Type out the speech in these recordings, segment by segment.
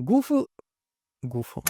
Google, Google.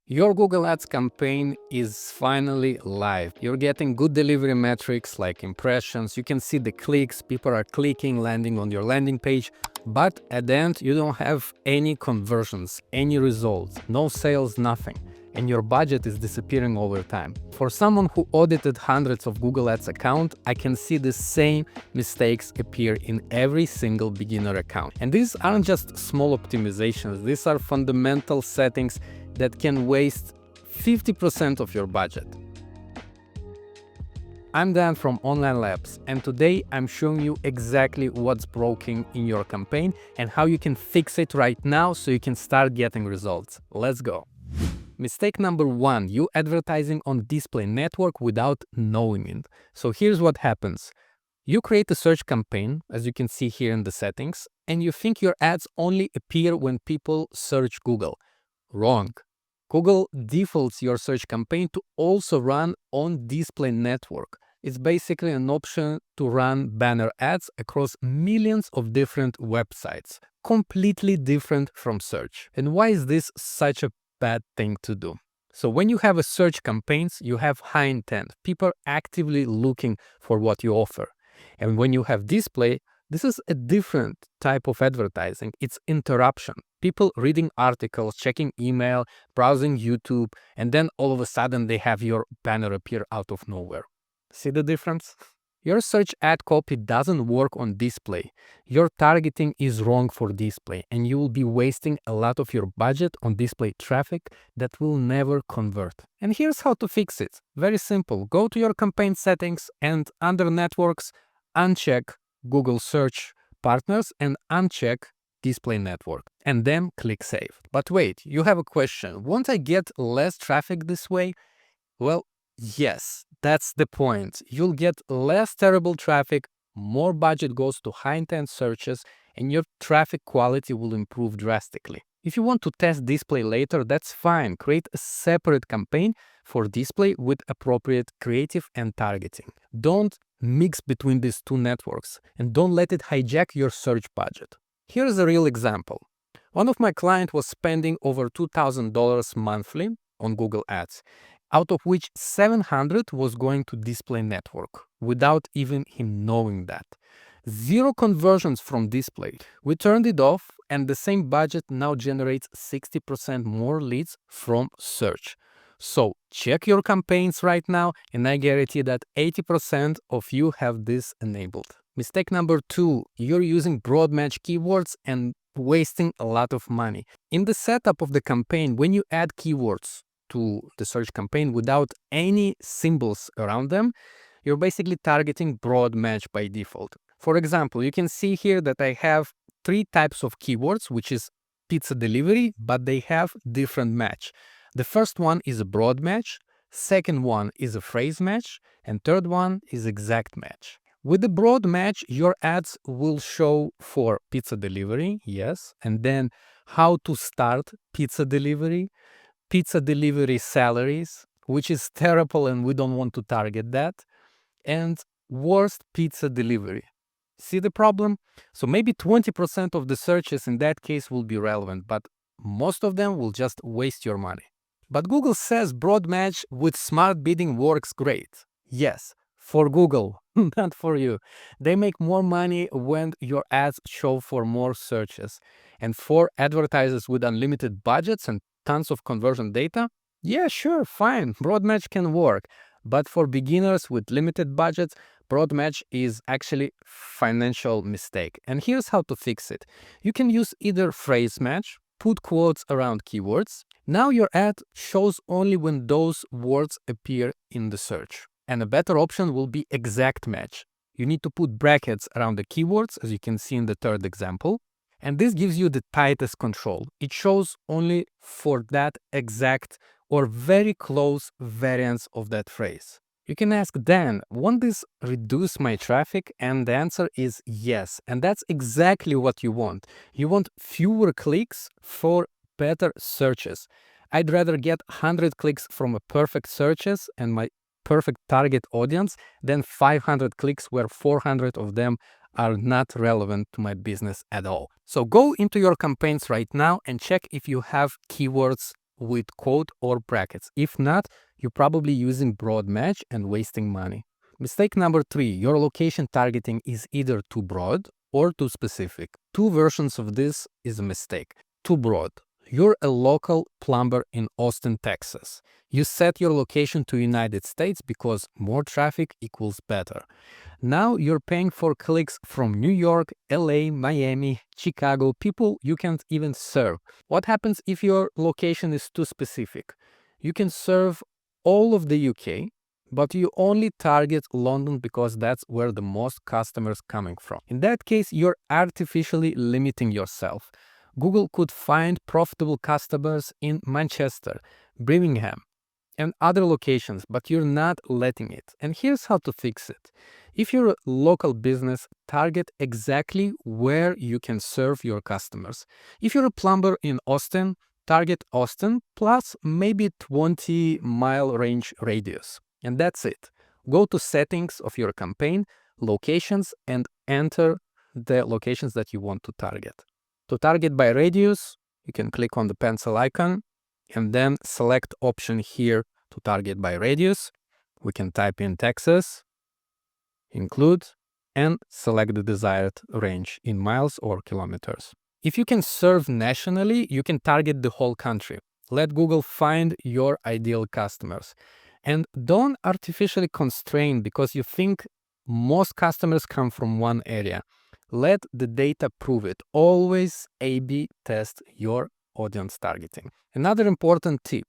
Your Google Ads campaign is finally live. You're getting good delivery metrics like impressions. You can see the clicks, people are clicking, landing on your landing page. But at the end, you don't have any conversions, any results, no sales, nothing. And your budget is disappearing over time. For someone who audited hundreds of Google Ads accounts, I can see the same mistakes appear in every single beginner account. And these aren't just small optimizations, these are fundamental settings that can waste 50% of your budget. I'm Dan from Online Labs, and today I'm showing you exactly what's broken in your campaign and how you can fix it right now so you can start getting results. Let's go. Mistake number one, you advertising on display network without knowing it. So here's what happens. You create a search campaign, as you can see here in the settings, and you think your ads only appear when people search Google. Wrong. Google defaults your search campaign to also run on display network. It's basically an option to run banner ads across millions of different websites, completely different from search. And why is this such a bad thing to do? So when you have a search campaigns, you have high intent, people actively looking for what you offer. And when you have display, this is a different type of advertising. It's interruption. People reading articles, checking email, browsing YouTube, and then all of a sudden they have your banner appear out of nowhere. See the difference? Your search ad copy doesn't work on display. Your targeting is wrong for display, and you will be wasting a lot of your budget on display traffic that will never convert. And here's how to fix it. Very simple. Go to your campaign settings and under networks, uncheck Google search partners and uncheck display network, and then click save. But wait, you have a question. Won't I get less traffic this way? Well, yes, that's the point. You'll get less terrible traffic, more budget goes to high intent searches, and your traffic quality will improve drastically. If you want to test display later, that's fine. Create a separate campaign for display with appropriate creative and targeting. Don't mix between these two networks and don't let it hijack your search budget. Here's a real example. One of my clients was spending over $2,000 monthly on Google Ads, out of which $700 was going to display network without even him knowing that. Zero conversions from display. We turned it off and the same budget now generates 60% more leads from search. So check your campaigns right now and I guarantee that 80% of you have this enabled. Mistake number two, you're using broad match keywords and wasting a lot of money. In the setup of the campaign, when you add keywords to the search campaign without any symbols around them, you're basically targeting broad match by default. For example, you can see here that I have three types of keywords, which is pizza delivery, but they have different match. The first one is a broad match, second one is a phrase match, and third one is exact match. With the broad match, your ads will show for pizza delivery, yes, and then how to start pizza delivery salaries, which is terrible and we don't want to target that, and worst pizza delivery. See the problem? So maybe 20% of the searches in that case will be relevant, but most of them will just waste your money. But Google says broad match with smart bidding works great. Yes, for Google, not for you. They make more money when your ads show for more searches. And for advertisers with unlimited budgets and tons of conversion data, yeah, sure, fine, broad match can work. But for beginners with limited budgets, broad match is actually financial mistake. And here's how to fix it. You can use either phrase match, put quotes around keywords. Now your ad shows only when those words appear in the search. And a better option will be exact match. You need to put brackets around the keywords, as you can see in the third example. And this gives you the tightest control. It shows only for that exact or very close variants of that phrase. You can ask, Dan, won't this reduce my traffic? And the answer is yes. And that's exactly what you want. You want fewer clicks for better searches. I'd rather get 100 clicks from a perfect searches and my perfect target audience than 500 clicks where 400 of them are not relevant to my business at all. So go into your campaigns right now and check if you have keywords with quote or brackets. If not, you're probably using broad match and wasting money. Mistake number 3, your location targeting is either too broad or too specific. Two versions of this is a mistake. Too broad. You're a local plumber in Austin, Texas. You set your location to United States because more traffic equals better. Now you're paying for clicks from New York, LA, Miami, Chicago, people you can't even serve. What happens if your location is too specific? You can serve all of the UK, but you only target London because that's where the most customers coming from. In that case, you're artificially limiting yourself. Google could find profitable customers in Manchester, Birmingham, and other locations, but you're not letting it. And here's how to fix it. If you're a local business, target exactly where you can serve your customers. If you're a plumber in Austin, target Austin plus maybe 20-mile range radius. And that's it. Go to settings of your campaign, locations, and enter the locations that you want to target. To target by radius, you can click on the pencil icon and then select option here to target by radius. We can type in Texas, include, and select the desired range in miles or kilometers. If you can serve nationally, you can target the whole country. Let Google find your ideal customers. And don't artificially constrain because you think most customers come from one area. Let the data prove it. Always A/B test your audience targeting. Another important tip,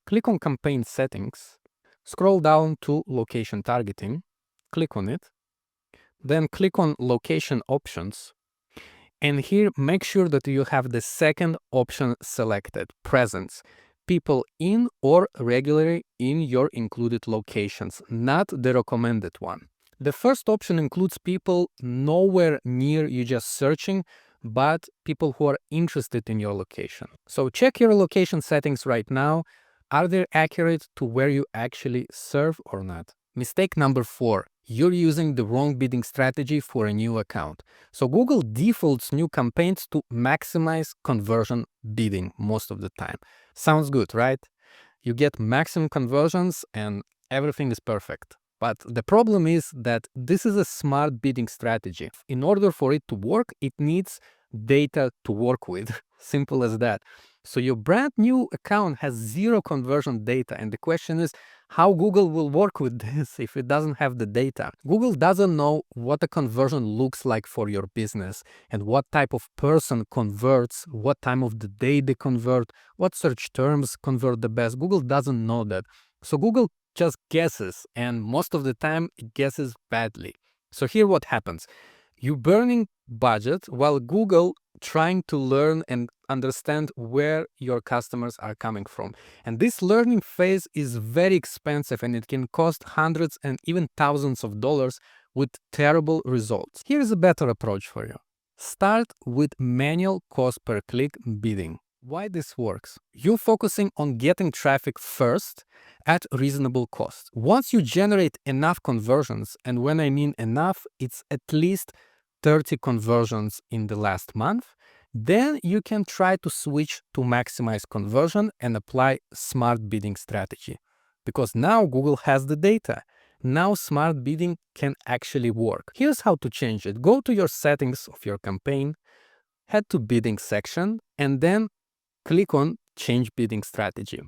click on campaign settings, scroll down to location targeting, click on it, then click on location options, and here make sure that you have the second option selected, presence, people in or regularly in your included locations, not the recommended one. The first option includes people nowhere near you just searching, but people who are interested in your location. So check your location settings right now. Are they accurate to where you actually serve or not? Mistake number 4, you're using the wrong bidding strategy for a new account. So Google defaults new campaigns to maximize conversion bidding most of the time. Sounds good, right? You get maximum conversions and everything is perfect. But the problem is that this is a smart bidding strategy. In order for it to work, it needs data to work with. Simple as that. So your brand new account has 0 conversion data. And the question is how Google will work with this if it doesn't have the data. Google doesn't know what a conversion looks like for your business and what type of person converts, what time of the day they convert, what search terms convert the best. Google doesn't know that. So Google just guesses, and most of the time it guesses badly. So here what happens. You're burning budget while Google trying to learn and understand where your customers are coming from. And this learning phase is very expensive and it can cost hundreds and even thousands of dollars with terrible results. Here's a better approach for you. Start with manual cost per click bidding. Why this works? You're focusing on getting traffic first at reasonable cost. Once you generate enough conversions, and when I mean enough, it's at least 30 conversions in the last month, then you can try to switch to maximize conversion and apply smart bidding strategy. Because now Google has the data. Now smart bidding can actually work. Here's how to change it. Go to your settings of your campaign, head to bidding section, and then click on change bidding strategy.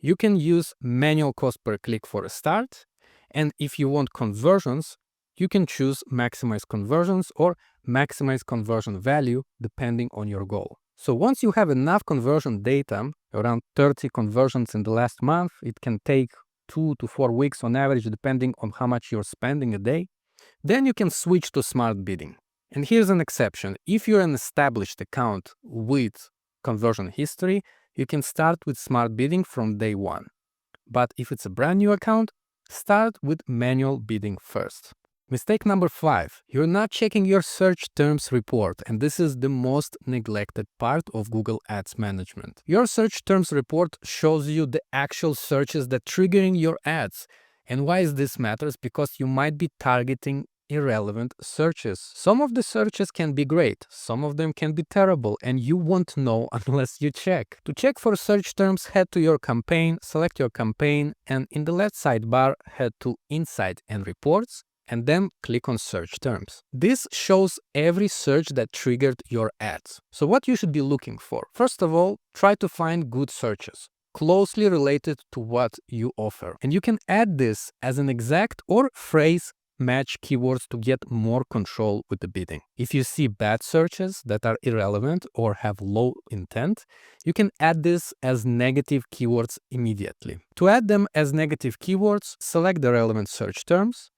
You can use manual cost per click for a start. And if you want conversions, you can choose maximize conversions or maximize conversion value depending on your goal. So once you have enough conversion data, around 30 conversions in the last month, it can take 2 to 4 weeks on average depending on how much you're spending a day, then you can switch to smart bidding. And here's an exception. If you're an established account with conversion history, you can start with smart bidding from day 1. But if it's a brand new account, start with manual bidding first. Mistake number 5, you're not checking your search terms report, and this is the most neglected part of Google Ads management. Your search terms report shows you the actual searches that triggering your ads. And why is this matters? Because you might be targeting irrelevant searches. Some of the searches can be great, some of them can be terrible, and you won't know unless you check. To check for search terms, head to your campaign, select your campaign, and in the left sidebar, head to Insight and Reports, and then click on Search Terms. This shows every search that triggered your ads. So what you should be looking for? First of all, try to find good searches closely related to what you offer. And you can add this as an exact or phrase match keywords to get more control with the bidding. If you see bad searches that are irrelevant or have low intent, you can add this as negative keywords immediately. To add them as negative keywords, select the relevant search terms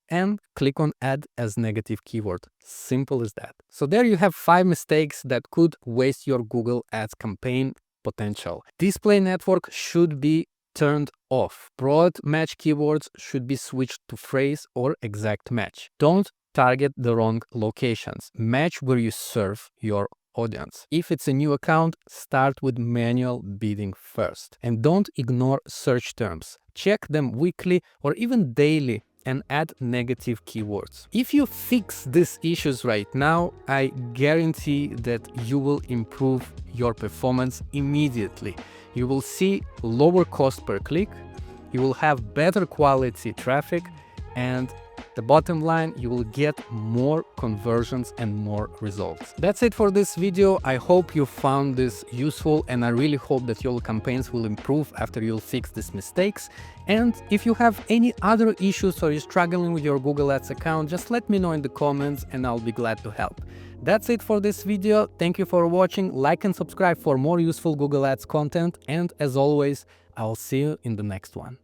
and click on Add as Negative Keyword. Simple as that. So there you have 5 mistakes that could waste your Google Ads campaign potential. Display network should be turned off. Broad match keywords should be switched to phrase or exact match. Don't target the wrong locations. Match where you serve your audience. If it's a new account, start with manual bidding first. And don't ignore search terms. Check them weekly or even daily and add negative keywords. If you fix these issues right now, I guarantee that you will improve your performance immediately. You will see lower cost per click, you will have better quality traffic, and the bottom line, you will get more conversions and more results. That's it for this video. I hope you found this useful, and I really hope that your campaigns will improve after you'll fix these mistakes. And if you have any other issues or you're struggling with your Google Ads account, just let me know in the comments and I'll be glad to help. That's it for this video. Thank you for watching. Like and subscribe for more useful Google Ads content. And as always, I'll see you in the next one.